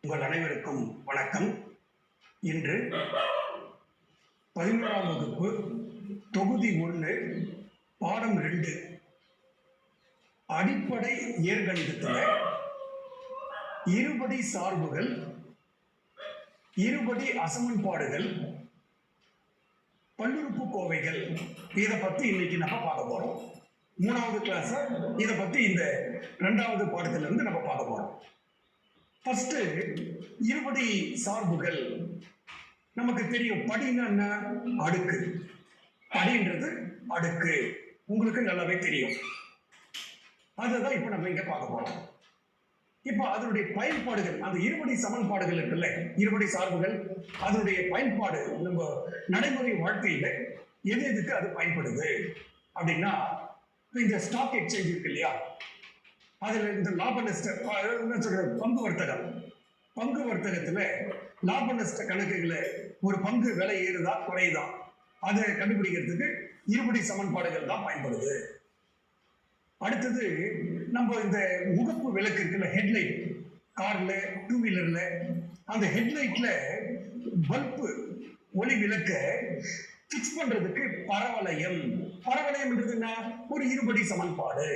உங்கள் அனைவருக்கும் வணக்கம். இன்று 11ஆம் வகுப்பு தொகுதி 1 பாடம் 2 அடிப்படை இயற்கணிதத்தில் இருபடி சார்புகள், இருபடி அசமன்பாடுகள், பல்லுறுப்புக்கோவைகள் இதை பத்தி இன்னைக்கு நம்ம பார்க்க போறோம். 3வது கிளாஸ் இதை பத்தி இந்த 2வது பாடத்திலிருந்து நம்ம பார்க்க போறோம். ஃபர்ஸ்ட் இருபடி சார்புகள் நமக்கு தெரியும். படின்னா என்ன? அடுக்கு. படின்றது அடுக்கு, உங்களுக்கு நல்லாவே தெரியும். அதுதான் இப்ப நம்ம இங்க பார்க்க போறோம். இப்ப அதனுடைய பயன்பாடுகள், அந்த இருபடி சமன்பாடுகள் இருக்குல்ல, இருபடி சார்புகள், அதனுடைய பயன்பாடு நம்ம நடைமுறை வாழ்க்கையில எது எதுக்கு அது பயன்படுது அப்படின்னா, இந்த ஸ்டாக் எக்ஸ்சேஞ்ச் இருக்கு இல்லையா, அதுல இந்த லாப நஷ்ட பங்கு வர்த்தகம், பங்கு வர்த்தகத்துல லாப நஷ்ட கணக்குகளை, ஒரு பங்கு விலை ஏறுதா குறையுதா அதை கண்டுபிடிக்கிறதுக்கு இருபடி சமன்பாடுகள் தான் பயன்படுது. அடுத்தது நம்ம இந்த முகப்பு விளக்கு இருக்குல்ல, ஹெட்லைட், கார்ல, 2 வீலர்ல, அந்த ஹெட்லைட்ல பல்பு ஒளி விளக்க பிக்ஸ் பண்றதுக்கு பரவளையம். பரவளையம்ன்றது என்ன? ஒரு இருபடி சமன்பாடு.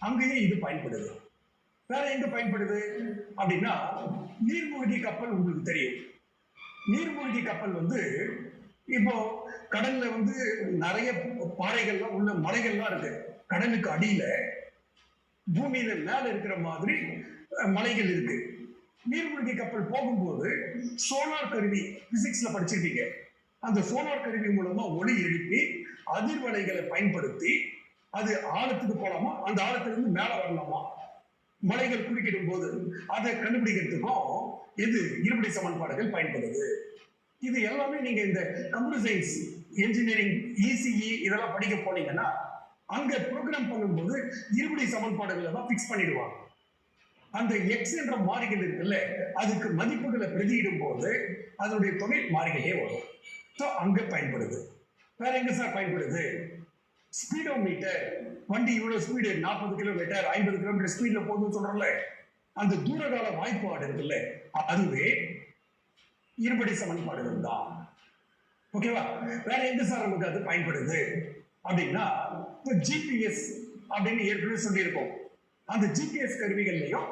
அங்கேயே இது பயன்படுது. வேற எங்க பயன்படுது அப்படின்னா, நீர்மூழ்கி கப்பல் உங்களுக்கு தெரியும். நீர்மூழ்கி கப்பல் இப்போ கடல்ல நிறைய பாறைகள்லாம் உள்ள, மலைகள்லாம் இருக்கு. கடலுக்கு அடியில பூமியில மேல இருக்கிற மாதிரி மலைகள் இருக்கு. நீர்மூழ்கி கப்பல் போகும்போது சோனார் கருவி, பிசிக்ஸ்ல படிச்சிருக்கீங்க, அந்த சோனார் கருவி மூலமா ஒளி எழுப்பி அதிர்வலைகளை பயன்படுத்தி அது ஆழத்துக்கு போலாமா, அந்த ஆழத்திலிருந்து மேல வரலாமா, மலைகள் குறுக்கிடும் போது அதை கண்டுபிடிக்கிறதுக்கும் இது இருபடி சமன்பாடுகள் பயன்படுது. இது எல்லாமே நீங்க இந்த கம்ப்யூட்டர் சயின்ஸ், இன்ஜினியரிங், இசிஇ இதெல்லாம் படிக்க போனீங்கன்னா அங்க ப்ரோக்ராம் பண்ணும்போது இருபடி சமன்பாடுகளை தான் பிக்ஸ் பண்ணிடுவாங்க. அந்த எக்ஸ் என்ற மாறிகள் இருக்குல்ல, அதுக்கு மதிப்புகளை பிரதியிடும் போது அதனுடைய தொகை மாறிகளே வரும். ஸோ அங்க பயன்படுது. வேற எங்க சார் பயன்படுது? ஸ்பீடோமீட்டர். வண்டி இவ்வளவு ஸ்பீடு, 40 கிலோமீட்டர் 50 கிலோமீட்டர் ஸ்பீட்ல போகுதுன்னு சொல்றோம்ல, அந்த தூரகால வாய்ப்பாடு இருக்குல்ல, அதுவே இருபடி சமன்பாடுகள் தான். ஓகேவா? வேற எங்க சார் நமக்கு அது பயன்படுது அப்படின்னா, இப்போ ஜிபிஎஸ் அப்படின்னு ஏற்கனவே சொல்லியிருக்கோம். அந்த ஜிபிஎஸ் கருவிகள்லையும்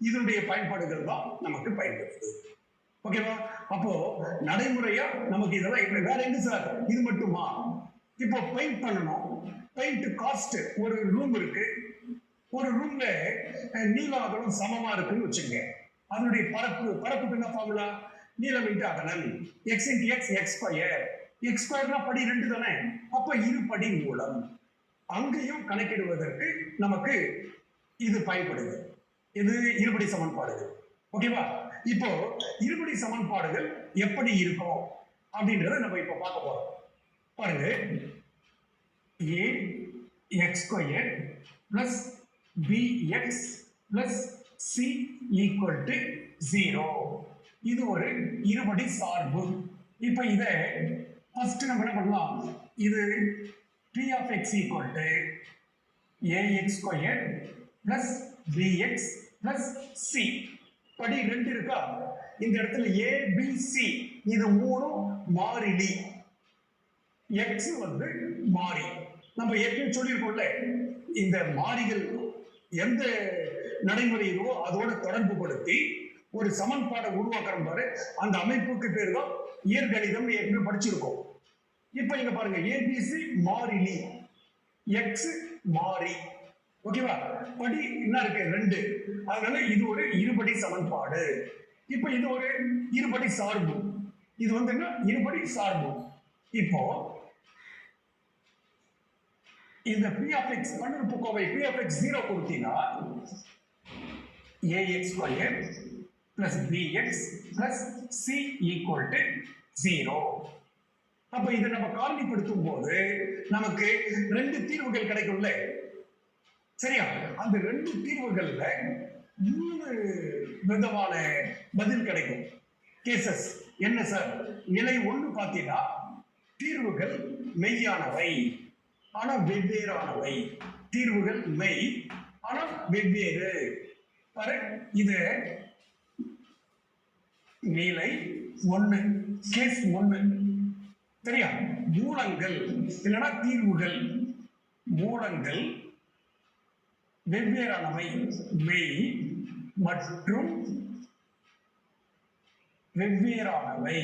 இதனுடைய பயன்பாடுகள் தான் நமக்கு பயன்படுது. ஓகேவா? அப்போ நடைமுறையா நமக்கு இதெல்லாம் இப்படி. வேற எங்க சார் இது மட்டுமா? இப்போ பெயிண்ட் பண்ணணும். பெயிண்ட் காஸ்ட், ஒரு ரூம் இருக்கு, ஒரு ரூம்ல நீளம் அகலம் சமமா இருக்குன்னு வச்சுங்க. அதனுடைய பரப்புக்கு என்ன ஃபார்முலா? நீளம் இன்டு அகலம், x into x, x square. X ஸ்கொயர்னா படி 2 தானே, அப்ப இருபடி மூலம். அங்கேயும் கணக்கிடுவதற்கு நமக்கு இது பயன்படுது. இது இருபடி சமன்பாடுகள். ஓகேவா? இப்போ இருபடி சமன்பாடுகள் எப்படி இருக்கும் அப்படின்றத நம்ம இப்ப பார்க்க போறோம். பாருங்க, a x squared plus bx plus c equal to 0. இது ஒரு இருபடி சார்பு. இப்ப இத ஃபர்ஸ்ட் நம்ம என்ன பண்ணலாம்? இது p of x equal to ax squared plus bx plus c. படி 2 இருக்கா? இந்த இடத்துல a b c இது மூணும் மாறிலி. x மாறி. நம்ம ஏற்கனவே சொல்லியிருக்கோம்ல, இந்த மாறிகள் எந்த நடைமுறையிலோ அதோட தொடர்பு படுத்தி ஒரு சமன்பாடை உருவாக்குற பாரு, அந்த அமைப்புக்கு பேர் தான் இயற்கணிதம். ஏற்கனவே படிச்சிருக்கோம். இப்ப இங்க பாருங்க, ஏபிசி மாறிலி, எக்ஸ் மாறி. ஓகேவா? படி என்ன இருக்கு? 2. அதனால இது ஒரு இருபடி சமன்பாடு. இப்ப இது ஒரு இருபடி சார்பு. இது என்ன? இருபடி சார்பு. இப்போ இந்த p of x பல்லுறுப்புக்கோவை p of x 0 கொடுத்தீங்கன்னா ax squared plus bx plus c equal to 0. அப்ப இதை நம்ம காரணிப்படுத்தும் போது நமக்கு 2 தீர்வுகள் கிடைக்கும்ல. சரியா? அந்த 2 தீர்வுகள்ல 3 விதமான பதில் கிடைக்கும். கேசஸ் என்ன சார்? நிலை 1 பார்த்தீங்கன்னா தீர்வுகள் மெய்யானவை ஆனா வெவ்வேறானவை. தீர்வுகள் மெய் ஆனா வெவ்வேறு. இது நிலை 1 கேஸ் 1 சரியா? மூலங்கள் இல்லைன்னா தீர்வுகள். மூலங்கள் வெவ்வேறானவை மெய் மற்றும் வெவ்வேறானவை.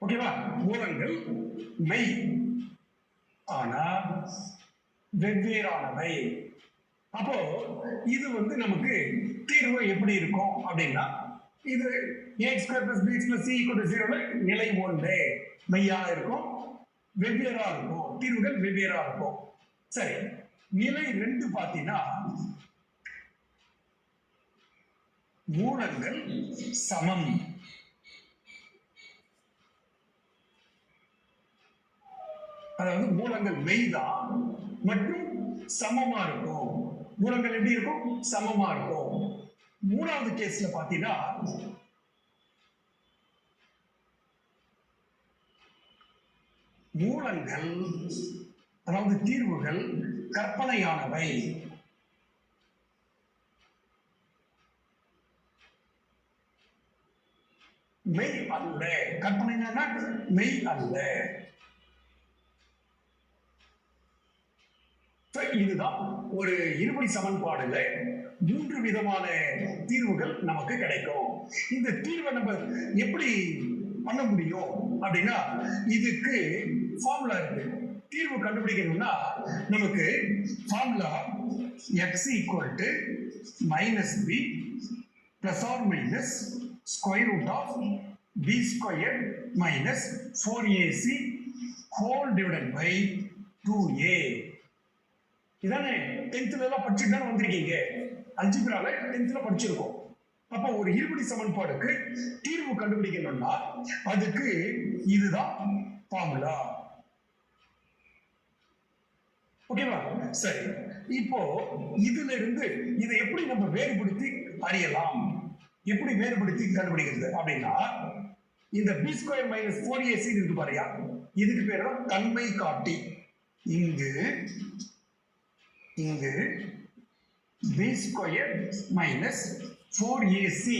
ஓகேவா? மூலங்கள் மெய் ஆனா வெவ்வேறானவை. அப்போ இது நமக்கு தீர்வு எப்படி இருக்கும் அப்படின்னா, இது ax square plus bx plus c equal to 0 நிலை 1 மெய்யா இருக்கும், வெவ்வேறா இருக்கும், தீர்வுகள் வெவ்வேறா இருக்கும். சரி, நிலை 2 பார்த்தீங்கன்னா மூலங்கள் சமம். அதாவது மூலங்கள் மெய்தான் மற்றும் சமமா இருக்கும். மூலங்கள் எப்படி இருக்கும்? சமமா இருக்கும். மூணாவது கேஸ்ல பாத்தீங்கன்னா மூலங்கள் அதாவது தீர்வுகள் கற்பனையானவை. மெய் அல்ல. கற்பனை மெய் அல்ல. இதுதான் ஒரு இருபடி சமன்பாடுல 3 விதமான தீர்வுகள் நமக்கு கிடைக்கும். இந்த தீர்வை நம்ம எப்படி பண்ண முடியும் அப்படின்னா, இதுக்கு ஃபார்முலா இருக்கு. தீர்வு கண்டுபிடிக்கணும்னா நமக்கு formula x equal to -b plus or minus square root of b square minus 4ac whole divided by 2a. இதானே 10th எல்லாம் படிச்சுட்டு தானே வந்திருக்கீங்க. அல்ஜிப்ரால 10th படிச்சிருக்கோம். அப்போ ஒரு இருபடி சமன்பாடுக்கு தீர்வு கண்டுபிடிக்கணும்னா அதுக்கு இதுதான் ஃபார்முலா. ஓகேவா? சரி, இப்போ இதுல இருந்து இதை எப்படி நம்ம வேறுபடுத்தி அறியலாம், எப்படி வேறுபடுத்தி கண்டுபிடிக்கிறது அப்படின்னா, இந்த b ஸ்கொயர் மைனஸ் 4ac இருக்கு பாருயா, இதுக்கு பேர் தான் தன்மை காட்டி. இங்கு b ஸ்கொயர் மைனஸ் 4ac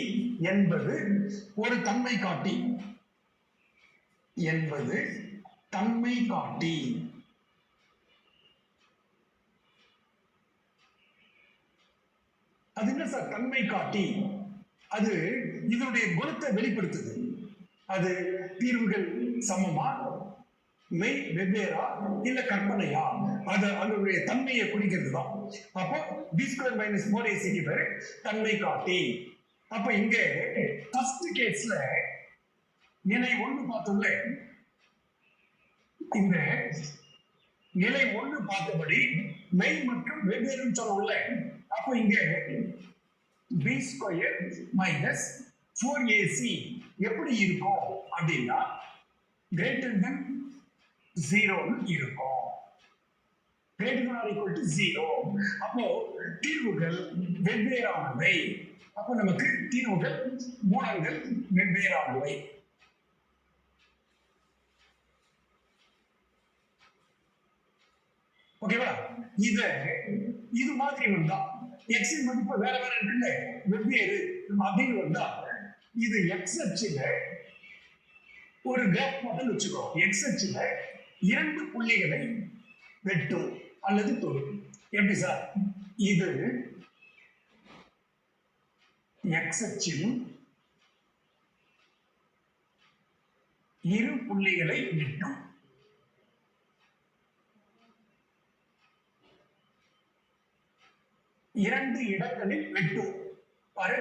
என்பது ஒரு தன்மை காட்டி. அது என்ன சார் தன்மை காட்டி? அது இதனுடைய குணத்தை வெளிப்படுத்துது. அது தீர்வுகள் சமமா, மெய் வெவ்வேறா, இல்ல கற்பனையா, அது அதனுடைய தன்மையை குறிக்கிறது தான். அப்போ b ஸ்கொயர் மைனஸ் 4ac பேரு தன்மை காட்டி. அப்ப இங்க ஃபர்ஸ்ட் கேஸ்ல நிலை 1 பார்த்தோம்ல, இந்த நிலை 1 பார்த்தபடி மெய் மற்றும் வெவ்வேறுன்னு சொல்லல. அப்போ இங்க b ஸ்கொயர் மைனஸ் 4ac எப்படி இருக்கும் அப்படின்னா கிரேட்டர் தென் 0 இருக்கும். greater than or equal to 0. அப்போ தீர்வுகள் வெவ்வேறானவை. அப்போ நமக்கு தீர்வுகள் மூலங்கள் வெவ்வேறானவை. ஓகேவா? இது மாதிரி வந்தா x இன் மதிப்பு வேற வேற இருக்குல்ல, வெவ்வேறு அப்படின்னு வந்தா இது x அச்சுல ஒரு கிராஃப் மாடல் வச்சுக்கோ. x அச்சுல 2 புள்ளிகளை வெட்டும் அல்லது தொடும். எப்படி சார்? இது x அச்சில் 2 புள்ளிகளை வெட்டும். இரண்டு இடங்களில் வெட்டும். பாரு,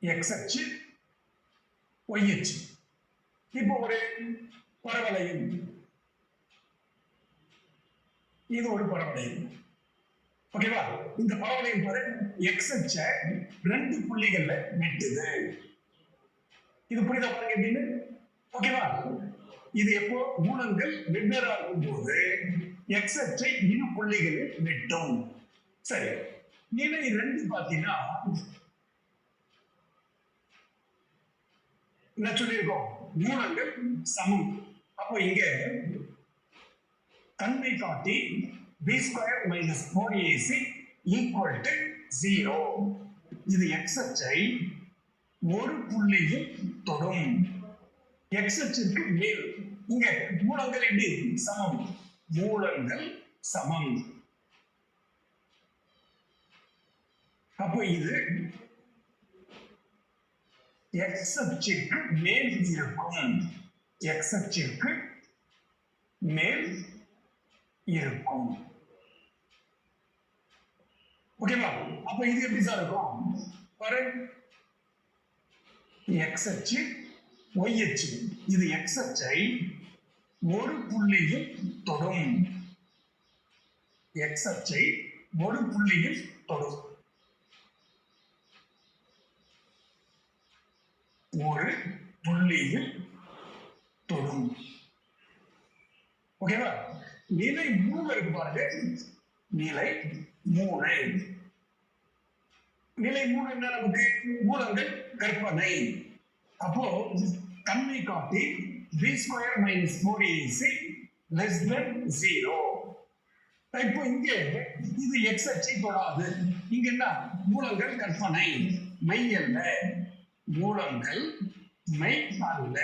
x அச்சு, y அச்சு. இப்போ ஒரு பரவளையம், இது ஒரு பரவளையம். ஓகேவா? இந்த பரவளையம் பாரு, x அச்ச 2 புள்ளிகள்ல வெட்டுது. இது புரியுதா பாருங்க எப்படின்னு? ஓகேவா? இது எப்போ மூலங்கள் வெவ்வேறா இருக்கும் போது x அச்சை 2 புள்ளிகளில் வெட்டும். சரி, நிலை 2 பாத்தீங்கன்னா என்ன சொல்லியிருக்கோம்? மூலங்கள் சமம். அப்போ இங்க தன்மை காட்டி b square minus 4ac equal to 0. இது x அச்சை ஒரு புள்ளியில் தொடும். x அச்சுக்கு மேல் இங்க மூலங்கள் எப்படி சமம், மூலங்கள் சமம். அப்போ இது x அச்சுக்கு மேல் இருக்கும், x அச்சுக்கு மேல் இருக்கும். ஓகேவா? அப்ப இது எப்படி சார் இருக்கும் பாரு, x அச்சு y அச்சு, இது x அச்சை ஒரு புள்ளியில் தொடும், x அச்சை ஒரு புள்ளியில் தொடும், ஒரு புள்ளியில் தொடும். ஓகேவா? நிலை 3 இருக்கு பாருங்க, நிலை 3. நிலை 3 என்ன, நமக்கு மூலங்கள் கற்பனை. அப்போ தன்மை காட்டி b square minus 4ac less than 0. இப்போ இங்க இது x அச்சை தொடாது. இங்க என்ன, மூலங்கள் கற்பனை, மெய் அல்ல, மூலங்கள் மெய் அல்ல.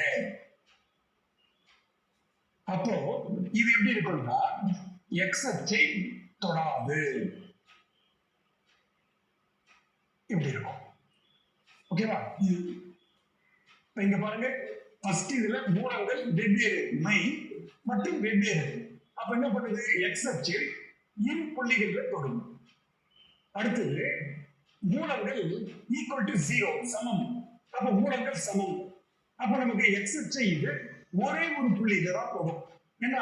அப்போ இது எப்படி இருக்கும்னா x அச்சை தொடாது, இப்படி இருக்கும். ஓகேவா? இப்ப இங்க பாருங்க, ஃபர்ஸ்ட் இதுல மூலங்கள் வெவ்வேறு, மெய் மற்றும் வெவ்வேறு. அப்ப என்ன பண்ணுது, x அச்சு இரு புள்ளிகள்ல தொடும். அடுத்தது மூலங்கள் ஈக்குவல் டு 0 சமம். அப்ப மூலங்கள் சமம். அப்ப நமக்கு x அச்சை இது ஒரே ஒரு புள்ளியில தான் தொடும். ஏன்னா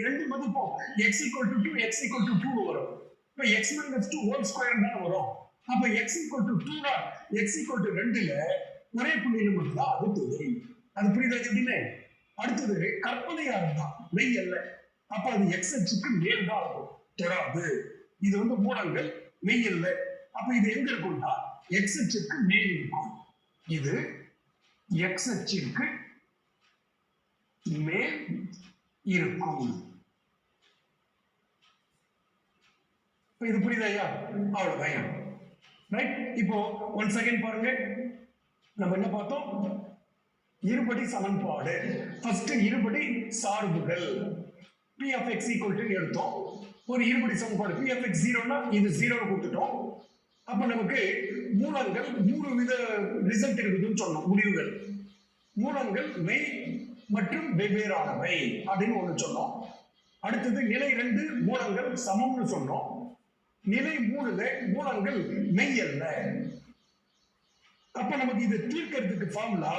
ரெண்டு மதிப்பும் x equal to 2, x equal to 2 வரும். இப்ப x minus 2 whole square தான் வரும். அப்ப x equal to 2 னா x equal to 2ல ஒரே புள்ளியில மட்டும் தான் அது தொடும். அது புரியுதா எப்படின்னு? அடுத்தது கற்பனையா இருந்தா, மெய் அல்ல, அப்ப அது x அச்சுக்கு மேல் தான் இருக்கும், தொடாது. இது வந்து மூலங்கள் மெய் அல்ல. அப்ப இது எங்க இருக்கும்னா x அச்சுக்கு மேல் இருக்கும். இது x அச்சுக்கு மேல் இருக்கும். இது புரியுதா? அவ்வளவுதான். ரைட். இப்போ ஒன் செகண்ட் பாருங்க, நம்ம என்ன பார்த்தோம், இருபடி சமன்பாடு. ஃபர்ஸ்ட் இருபடி சார்புகள் p of x equal to எடுத்தோம். ஒரு இருபடி சமன்பாடு p of x 0னா இது 0 கொடுத்துட்டோம். அப்ப நமக்கு மூலங்கள் 3 வித ரிசல்ட் இருக்குதுன்னு சொன்னோம், முடிவுகள். மூலங்கள் மெய் மற்றும் வெவ்வேறானவை அப்படின்னு ஒண்ணு சொன்னோம். அடுத்தது நிலை 2 மூலங்கள் சமம்னு சொன்னோம். நிலை 3ல மூலங்கள் மெய் அல்ல. அப்ப நமக்கு இது தீர்க்கிறதுக்கு formula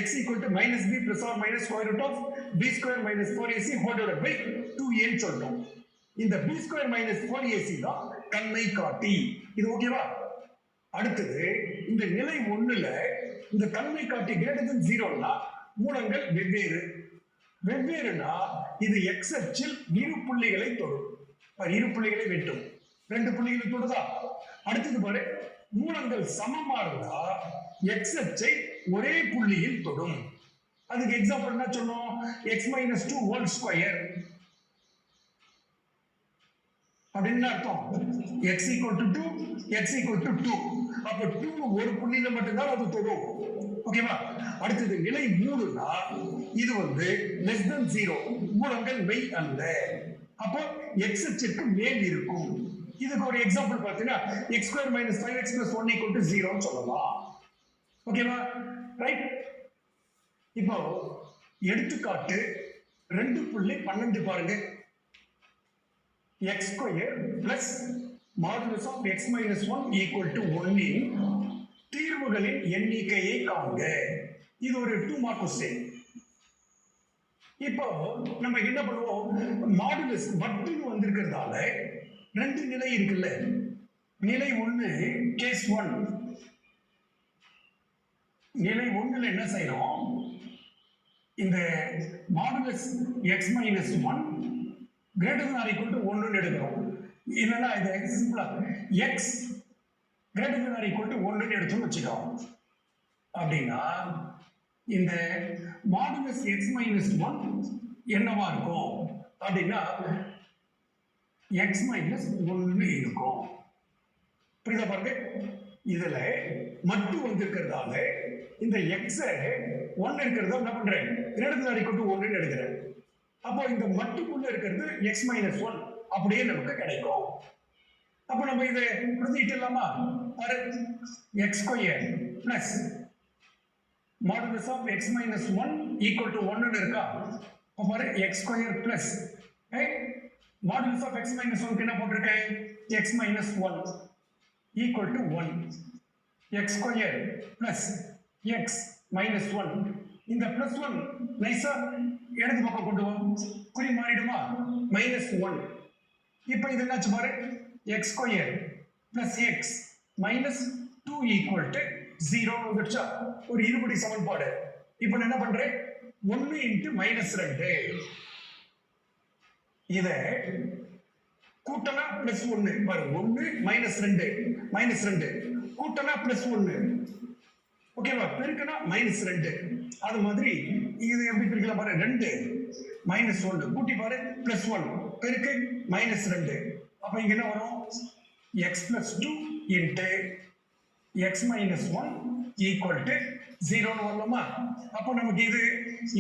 x equal to minus b plus or minus square root of b square minus 4ac whole divided by 2a ன்னு சொல்றோம். இந்த b square minus 4ac தான் தன்மை காட்டி. இது ஓகேவா? அடுத்தது இந்த நிலை 1ல இந்த தன்மை காட்டி greater than 0னா மூலங்கள் வெவ்வேறு. வெவ்வேறுனா இது x அச்சில் இரு புள்ளிகளை தொடும், இரு புள்ளிகளை வெட்டும். 2 புள்ளிகளை தொடுதா? அடுத்தது பாரு, மூலங்கள் சமமா இருந்தா x அச்சை ஒரே புள்ளியில் தொடும். அதுக்கு எக்ஸாம்பிள் என்ன சொன்னோம், x minus 2 whole square அப்படின்னு அர்த்தம். x equal to 2, x equal to 2. அப்ப 2 ஒரு புள்ளியில மட்டும்தான் அது தொடும். ஓகேவா? அடுத்தது நிலை 3னா இது வந்து less than 0, மூலங்கள் மெய் அல்ல. அப்போ x அச்சுக்கு மேல் இருக்கும். இதுக்கு ஒரு எக்ஸாம்பிள் பார்த்தீங்கன்னா x square minus 5x plus 1 equal to 0 ன்னு சொல்லலாம். ஓகேவா? ரைட். இப்போ எடுத்துக்காட்டு 2.12 பாருங்க. x square plus modulus of x minus 1 equal to 1 இன் தீர்வுகளின் எண்ணிக்கையை காண்க. இது ஒரு 2 மார்க் கொஸ்டின். இப்போ நம்ம என்ன பண்ணுவோம், மாடுலஸ் மட்டும் வந்திருக்கிறதால 2 நிலை இருக்குல்ல. நிலை 1 கேஸ் 1. நிலை 1ல என்ன செய்யணும், இந்த modulus x minus 1 greater than or equal to 1 எடுக்கிறோம். இல்லைன்னா இது சிம்பிளா x greater than or equal to 1 எடுத்தோம்னு வச்சுக்கோம். அப்படின்னா இந்த மாடுலஸ் x minus 1 என்னவா இருக்கும் அப்படின்னா எக்ஸ் மைனஸ் ஒன்று இருக்கும். புரியுதா பாருங்க, இதுல மட்டும் வந்திருக்கிறதால இந்த எக்ஸ ஒன்னு இருக்கிறத என்ன பண்றேன், இடத்துல கொண்டு ஒன்னு எடுக்கிறேன். அப்போ இந்த மட்டுக்குள்ள இருக்கிறது எக்ஸ் மைனஸ் ஒன் அப்படியே நமக்கு கிடைக்கும். அப்போ நம்ம இதை பிரதியிட்டலாமா? X square plus modulus of x minus one equal to ஒன்னு இருக்கா? அப்போ பாரு x square plus modulus of x minus ஒன்க்கு என்ன போட்டிருக்கேன், x minus one equal to 1 x square plus x minus 1. இந்த plus 1 நைஸா இடது பக்கம் கொண்டு வா, குறி மாறிடுமா, minus 1. இப்போ இது என்னாச்சு பாரு, x square plus x minus 2 equal to 0 வந்துடுச்சா, ஒரு இருபடி சமன்பாடு. இப்போ நான் என்ன பண்றேன், 1 into minus 2 இதை கூட்டனா பிளஸ் ஒன்னு பாரு, ஒன்னு மைனஸ் ரெண்டு, மைனஸ் ரெண்டு கூட்டனா பிளஸ் ஒன்னு, ஓகேவா, பெருக்கனா மைனஸ் ரெண்டு. அது மாதிரி இது எப்படி பிரிக்கலாம் பாரு, ரெண்டு மைனஸ் ஒன்னு கூட்டி பாரு பிளஸ் ஒன் பெருக்கு மைனஸ் ரெண்டு. அப்ப இங்க என்ன வரும், x plus two into x minus one equal to ஜீரோன்னு வரலாமா? அப்போ நமக்கு இது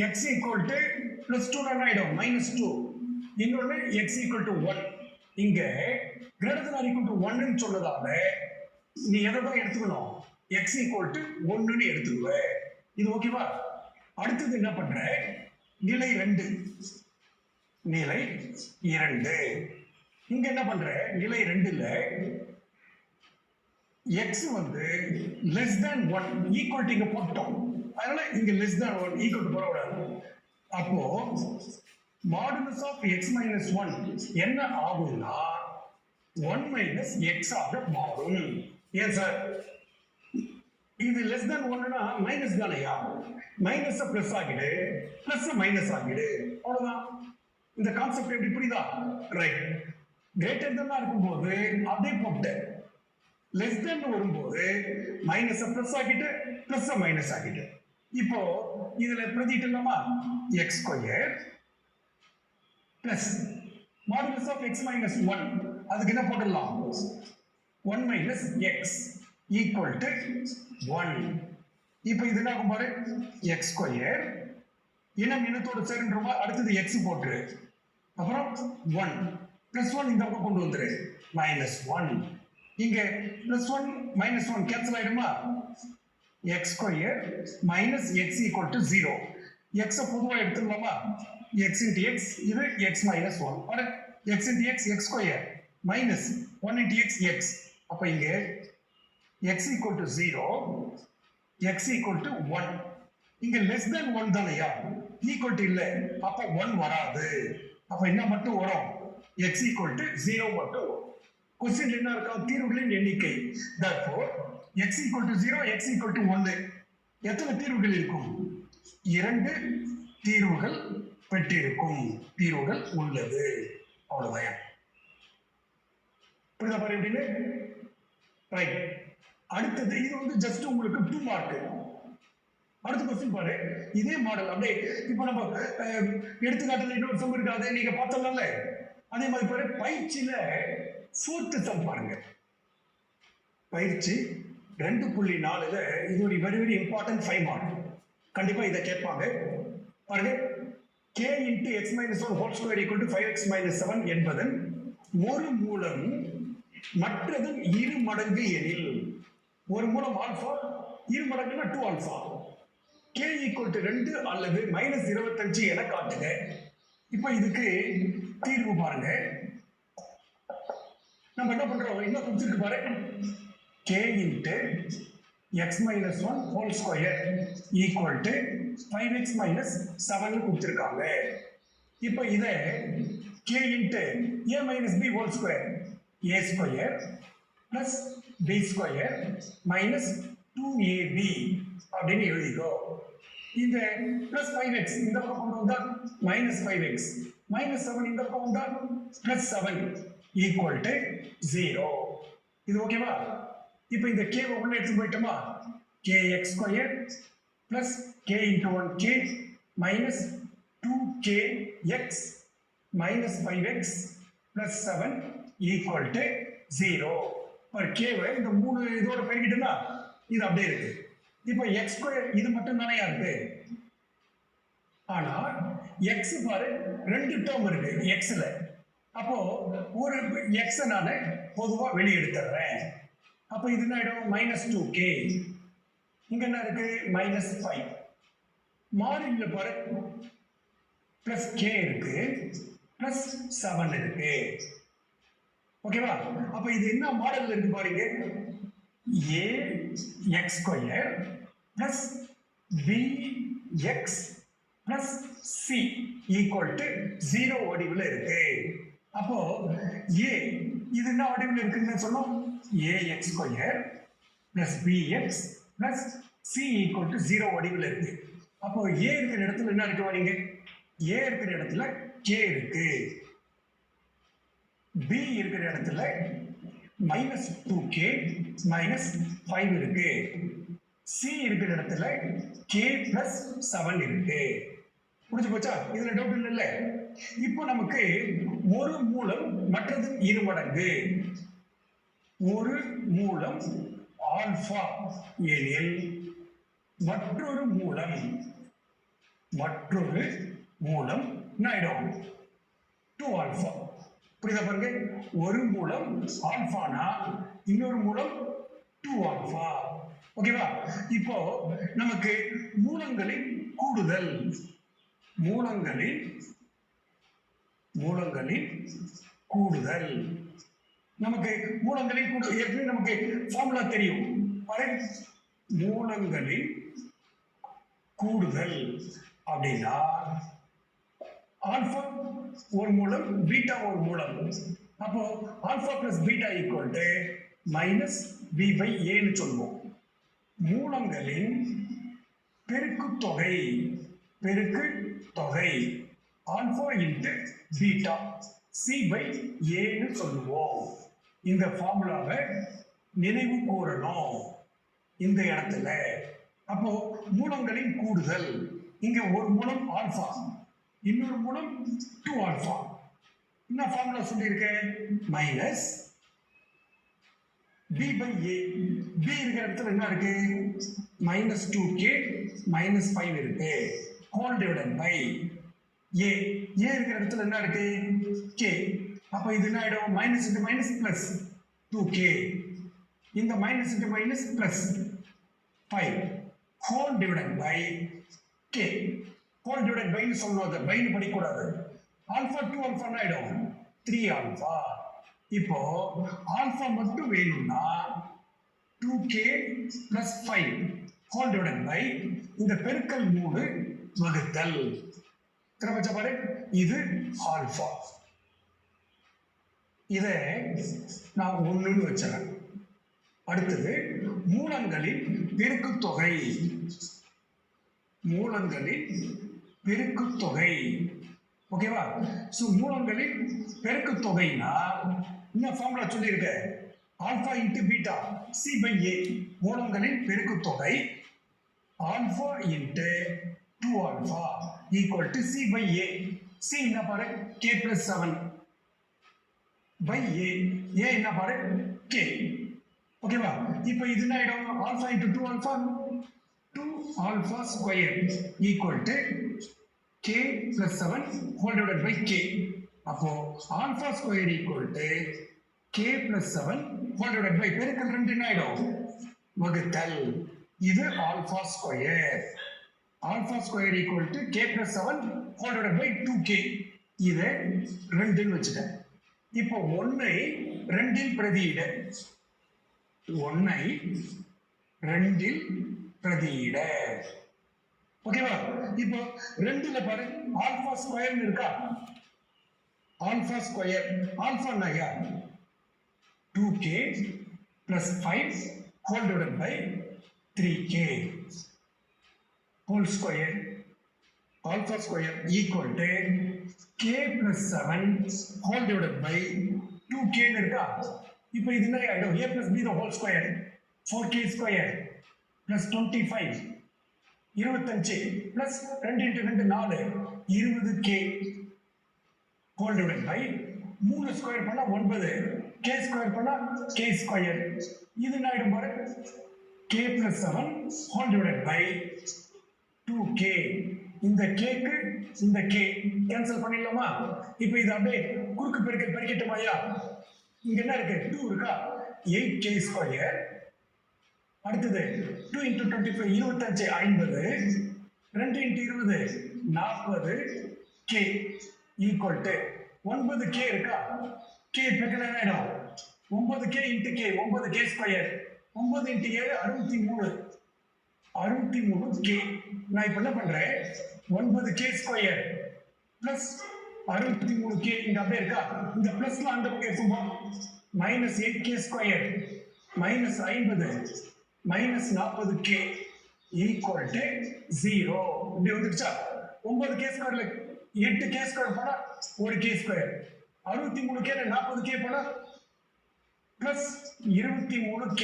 x equal to plus two ஆயிடும், மைனஸ் டூ. இன்னொன்னு எக்ஸ் ஈக்குவல் டு ஒன். இங்க greater than or equal to 1 ன்னு சொன்னதால நீ எதை தான் எடுத்துக்கணும், x equal to 1ன்னு எடுத்துக்குவ. இது ஓகேவா? அடுத்தது என்ன பண்ற, நிலை 2, நிலை 2 இங்க என்ன பண்ற, நிலை 2ல x வந்து less than 1 equal to இங்க போட்டோம், அதனால இங்க less than 1 equal to போடக்கூடாது. அப்போ modulus of x minus one என்ன ஆகும்னா 1 மைனஸ் எக்ஸ் ஆக மாறும். ஏன் சார், இது லெஸ் தேன் ஒன்னுனா மைனஸ் தானையா, மைனஸ் பிளஸ் ஆகிடு, பிளஸ் மைனஸ் ஆகிடு, அவ்வளவுதான். இந்த கான்செப்ட் எப்படி புரியுதா? ரைட். கிரேட்டர் தேன் இருக்கும்போது அப்படியே போட்டு, லெஸ் தேன் வரும்போது மைனஸ் பிளஸ் ஆகிட்டு, பிளஸ் மைனஸ் ஆகிட்டு. இப்போ இதுல பிரதிட்டலாமா, x square plus modulus of x minus one, அதுக்கு என்ன போட்டுடலாம், 1 மைனஸ் எக்ஸ் ஈக்குவல் டு 1. இப்போ இது என்ன பாரு, எக்ஸ் ஸ்கொயர் இனம் இனத்தோடு சேர்ன்றவங்க அடுத்தது எக்ஸ் போட்டு, அப்புறம் 1 பிளஸ் 1 இந்த பக்கம் கொண்டு வந்துரு, மைனஸ் 1. இங்க பிளஸ் 1 மைனஸ் 1 கேன்சல் ஆயிடுமா, X square minus X equal to 0. எக்ஸ பொதுவா எடுத்துடலாமா, x into x இது x minus 1 or x into x x square minus 1 into x x. அப்ப இங்க x equal to 0, x equal to 1. இங்க less than 1 தானையா, equal to இல்ல, அப்ப 1 வராது. அப்ப என்ன மட்டும் வரும், x equal to 0 மட்டும். கொஸ்டின் என்ன இருக்கா, தீர்வுகளின் எண்ணிக்கை. therefore x equal to 0, x equal to 1. எத்தனை தீர்வுகள் இருக்கும், 2 தீர்வுகள் பெற்றிருக்கும், தீர்வுகள் உள்ளது, அவ்வளவுதான். புரியுதா பாரு எப்படின்னு? ரைட். அடுத்தது இது வந்து ஜஸ்ட் உங்களுக்கு 2 மார்க். அடுத்த கொஸ்டின் பாரு, இதே மாடல் அப்படியே இப்போ நம்ம எடுத்துக்காட்டுல இன்னொரு சம் இருக்காது, நீங்க பார்த்தோம்ல அதே மாதிரி பாரு. பயிற்சியில 4th சம் பாருங்க, பயிற்சி 2.4ல இது ஒரு வெரி வெரி இம்பார்ட்டன்ட் 5 மார்க். கண்டிப்பா இதை கேட்பாங்க பாருங்க. k into x minus 1 whole square equal to 5x minus 7 என்பதன் ஒரு மூலம் மற்றதன் இரு மடங்கு எனில், ஒரு மூலம் ஆல்பா, இரு மடங்குனா 2 ஆல்பா, k equal to 2 அல்லது மைனஸ் 25 என காட்டுங்க. இப்போ இதுக்கு தீர்வு பாருங்க. நம்ம என்ன பண்றோம், என்ன கொடுத்துருக்கு பாரு, k into x minus 1 whole square equal to 5x minus 7 கொடுத்திருக்காங்க. இப்போ இதை k into a minus b whole square, a square plus b square minus 2ab அப்படின்னு எழுதிக்கோ. இந்த plus 5x இந்த பக்கம் கொண்டு வந்தா minus 5x minus 7 இந்த பக்கம் வந்தா plus 7 equal to 0. இது ஓகேவா? இப்போ இந்த k உள்ள எடுத்து போயிட்டோமா, kx square plus k into 1k minus 2kx minus 5x plus 7 equal to 0. இப்போ கேவை இந்த 3 இதோட பெருக்கிட்டுனா இது அப்படியே இருக்கு. இப்போ எக்ஸ் ஸ்கொயர் இது மட்டும் தானே இருக்கு. ஆனா எக்ஸ் பாரு 2 டேர்ம் இருக்கு எக்ஸ்ல. அப்போ ஒரு எக்ஸ் நான் பொதுவா வெளியே எடுத்துறேன். அப்போ இது என்ன ஆயிடும் -2k. இங்க என்ன இருக்கு -5. மாறில பாரு பிளஸ் k இருக்கு பிளஸ் 7 இருக்கு. ஓகேவா? அப்ப இது என்ன மாடல்ல இருக்கு பாருங்க. a x square plus b x plus c equal to 0 வடிவில் இருக்கு. அப்போ a இது என்ன வடிவில் இருக்குன்னு சொன்னோம். ax square plus bx plus c equal to 0 வடிவில் இருக்கு. அப்போ a இருக்கிற இடத்துல என்ன இருக்கு பாருங்க. a இருக்கிற இடத்துல k இருக்கு. b இருக்கிற இடத்துல -2k -5 இருக்கு. c இருக்கிற இடத்துல k plus 7 இருக்கு. புரிஞ்சு போச்சா? இதுல டவுட் இல்ல. இப்போ நமக்கு ஒரு மூலம் மற்றது இருமடங்கு. ஒரு மூலம் ஆல்பா எனில் மற்றொரு மூலம் என்ன ஆயிடும் 2 ஆல்பா. புரியுதா பாருங்க. ஒரு மூலம் ஆல்பானா இன்னொரு மூலம் 2 ஆல்பா. ஓகேவா? இப்போ நமக்கு மூலங்களின் கூடுதல் நமக்கு மூலங்களின் ஏற்கனவே நமக்கு ஃபார்முலா தெரியும். மூலங்களின் கூடுதல் அப்படின்னா ஆல்பா ஒரு மூலம் பீட்டா ஒரு மூலம். அப்போ alpha plus beta equal to -b/a ன்னு சொல்லுவோம். மூலங்களின் பெருக்குத்தொகை ஆல்பா இன்டு பீட்டா c/a ன்னு சொல்லுவோம். இந்த ஃபார்முலாவை நினைவு கூறணும் இந்த இடத்துல. அப்போ மூலங்களின் கூடுதல் இங்க ஒரு மூலம் ஆல்பா இன்னொரு மூலம் 2 ஆல்பா. என்ன ஃபார்முலா சொல்லியிருக்கேன்? Minus b/a. b இருக்கிற இடத்துல என்ன இருக்கு -2k -5 இருக்கு. Whole divided by a. a இருக்கிற இடத்துல என்ன இருக்கு k. அப்ப இது என்ன ஆயிடும் minus into minus plus 2k. இந்த minus into minus plus 5 whole divided by k. Whole divided by சொல்லணும். அதை பை படிக்கூடாது. ஆல்பா 2 ஆல்பா ஆயிடும் 3 ஆல்பா. இப்போ ஆல்பா மட்டும் வேணும்னா 2k plus 5 whole divided by இந்த பெருக்கல் 3 வகுத்தல். திரும்ப பாரு இது ஆல்பா. இதை நான் 1ன்னு வச்சுறேன். அடுத்தது மூலங்களின் பெருக்குத்தொகை. ஓகேவா? சோ மூலங்களின் பெருக்குத்தொகைனா என்ன ஃபார்முலா சொல்லியிருக்க? Alpha into beta c/a. மூலங்களின் பெருக்குத்தொகை alpha into 2 alpha equal to c/a. c என்ன பாரு k plus 7 by a. a என்ன பாரு k. ஓகேவா? இப்போ இது என்ன ஆயிடும் alpha into 2 alpha 2 alpha square equal to k plus 7 whole divided by k. அப்போ alpha square equal to k plus 7 whole divided by பெருக்கல் 2 என்ன ஆயிடும் வகுத்தல். இது alpha square. Alpha square equal to k plus 7 whole divided by 2k. இதை 2ன்னு வச்சுட்டேன். இப்போ 1ஐ 2ல் பிரதியிட. 1ஐ 2ல் பிரதியிட. ஓகேவா? இப்போ 2ல பாரு ஆல்பா ஸ்கொயர்னு இருக்கா? ஆல்பா ஸ்கொயர் ஆல்பா என்னயா 2k plus 5 whole divided by 3k whole square. Alpha square equal to k plus 7 whole divided by 2k ன்னு இருக்கா? இப்போ இது என்ன ஆயிடும் a plus b the whole square 4k square plus 25 25 plus 2 into 2 4 20k whole divided by 3 square பண்ணா 9, k square பண்ணா k square. இது என்ன ஆயிடும் பாரு, k plus 7 whole divided by 2k. இந்த கேக்கு இந்த k கேன்சல் பண்ணிடலாமா? இப்போ இது அப்படியே குறுக்கு பெருக்கல் பெருக்கிட்டோமாயா? இங்க என்ன இருக்கு, 2 இருக்கா, 8k ஸ்கொயர். அடுத்தது 2 into 25 25 50, 2 into 20 40 k equal to 9k இருக்கா, k பெருக்கல் என்ன ஆயிடும், 9k into k 9k square, 9 into 7 63k. நான் இப்ப என்ன பண்றேன், 9k ஸ்கொயர் பிளஸ் 63k இங்க அப்படியே இருக்கா, இந்த பிளஸ்ல அந்த பக்கம் எடுத்துப்போ, minus 8k square minus 50 minus 40k equal to 0. இப்படி வந்துடுச்சா? 9k ஸ்கொயர்ல 8k ஸ்கொயர் போனா 1k ஸ்கொயர், 63k 40k போனா பிளஸ் 23k.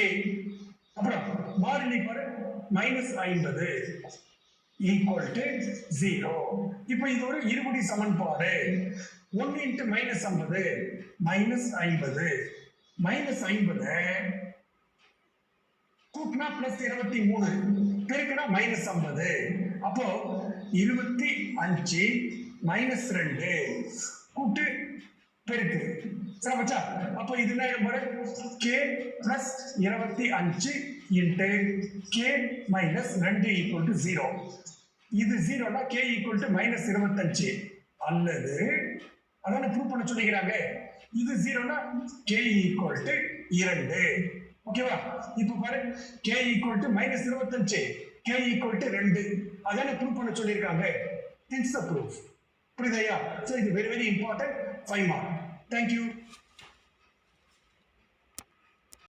அப்புறம் மாறிலி பாரு, மைனஸ் 50 ஈக்குவல் டு 0. இப்போ இது ஒரு இருபடி சமன்பாடு. 1 இன்ட்டு மைனஸ் 50 மைனஸ் 50 மைனஸ் 50 கூட்டினா பிளஸ் 23 பெருக்கினா மைனஸ் 50. அப்போ 25 மைனஸ் 2 கூட்டு பெருக்கு சரிப்பா? அப்போ இது என்ன பாரு, k plus 25 into k minus 2 equal to 0. இது 0னா k ஈக்குவல் டு மைனஸ் 25 அல்லது அதான ப்ரூவ் பண்ண சொல்லிக்கிறாங்க. இது 0னா k ஈக்குவல் டு 2. ஓகேவா? இப்போ பாரு, k equal to minus 25 k equal to 2 அதான ப்ரூவ் பண்ண சொல்லியிருக்காங்க. Things the proof. புரியுதையா? ஸோ இது very very important 5 mark. Thank you.